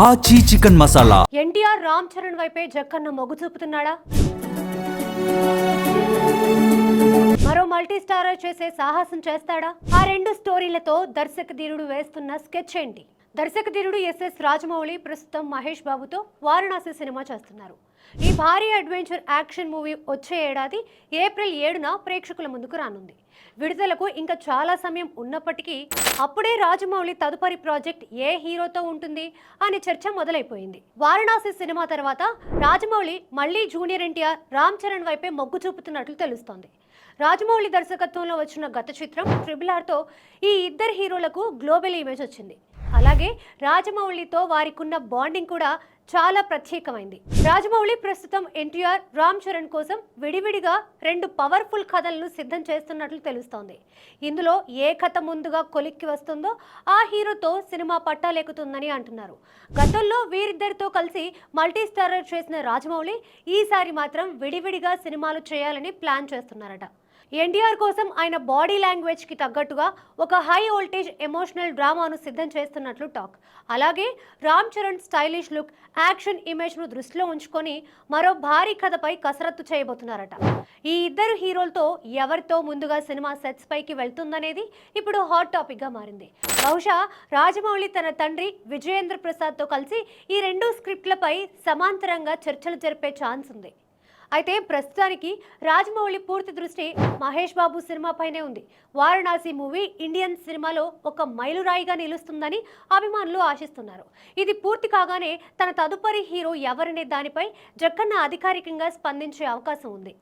ఆచి చికెన్ మసాలా. ఎన్టీఆర్ రామ్ చరణ్ వైపే జక్కన్న మొగ్గు చూపుతున్నాడా? మరో మల్టీ స్టారర్ చేసే సాహసం చేస్తాడా? ఆ రెండు స్టోరీలతో దర్శక ధీరుడు వేస్తున్న స్కెచ్ ఏంటి? దర్శక ధీరుడు ఎస్ఎస్ రాజమౌళి ప్రస్తుతం మహేష్ బాబుతో వారణాసి సినిమా చేస్తున్నారు. ఈ భారీ అడ్వెంచర్ యాక్షన్ మూవీ వచ్చే ఏడాది ఏప్రిల్ 7న ప్రేక్షకుల ముందుకు రానుంది. విడుదలకు ఇంకా చాలా సమయం ఉన్నప్పటికీ అప్పుడే రాజమౌళి తదుపరి ప్రాజెక్ట్ ఏ హీరోతో ఉంటుంది అనే చర్చ మొదలైపోయింది. వారణాసి సినిమా తర్వాత రాజమౌళి మళ్లీ జూనియర్ ఎన్టీఆర్ రామ్ చరణ్ వైపే మొగ్గు చూపుతున్నట్లు తెలుస్తోంది. రాజమౌళి దర్శకత్వంలో వచ్చిన గత చిత్రం RRRతో ఈ ఇద్దరు హీరోలకు గ్లోబల్ ఇమేజ్ వచ్చింది. అలాగే రాజమౌళితో వారికున్న బాండింగ్ కూడా చాలా ప్రత్యేకమైంది. రాజమౌళి ప్రస్తుతం ఎన్టీఆర్ రామ్ చరణ్ కోసం విడివిడిగా రెండు పవర్ఫుల్ కథలను సిద్ధం చేస్తున్నట్లు తెలుస్తోంది. ఇందులో ఏ కథ ముందుగా కొలిక్కి వస్తుందో ఆ హీరోతో సినిమా పట్టాలెక్కుతుందని అంటున్నారు. గతంలో వీరిద్దరితో కలిసి మల్టీ స్టారర్ చేసిన రాజమౌళి ఈసారి మాత్రం విడివిడిగా సినిమాలు చేయాలని ప్లాన్ చేస్తున్నారట. ఎన్టీఆర్ కోసం ఆయన బాడీ లాంగ్వేజ్కి తగ్గట్టుగా ఒక హై వోల్టేజ్ ఎమోషనల్ డ్రామాను సిద్ధం చేస్తున్నట్లు టాక్. అలాగే Ram Charan stylish look, action ఇమేజ్ను దృష్టిలో ఉంచుకొని మరో భారీ కథపై కసరత్తు చేయబోతున్నారట. ఈ ఇద్దరు హీరోలతో ఎవరితో ముందుగా సినిమా సెట్స్ పైకి వెళ్తుందనేది ఇప్పుడు హాట్ టాపిక్గా మారింది. బహుశా రాజమౌళి తన తండ్రి విజయేంద్ర ప్రసాద్తో కలిసి ఈ రెండు స్క్రిప్ట్లపై సమాంతరంగా చర్చలు జరిపే ఛాన్స్ ఉంది. అయితే ప్రస్తుతానికి రాజమౌళి పూర్తి దృష్టి మహేష్ బాబు సినిమాపైనే ఉంది. వారణాసి మూవీ ఇండియన్ సినిమాలో ఒక మైలురాయిగా నిలుస్తుందని అభిమానులు ఆశిస్తున్నారు. ఇది పూర్తి కాగానే తన తదుపరి హీరో ఎవరనే దానిపై జక్కన్న అధికారికంగా స్పందించే అవకాశం ఉంది.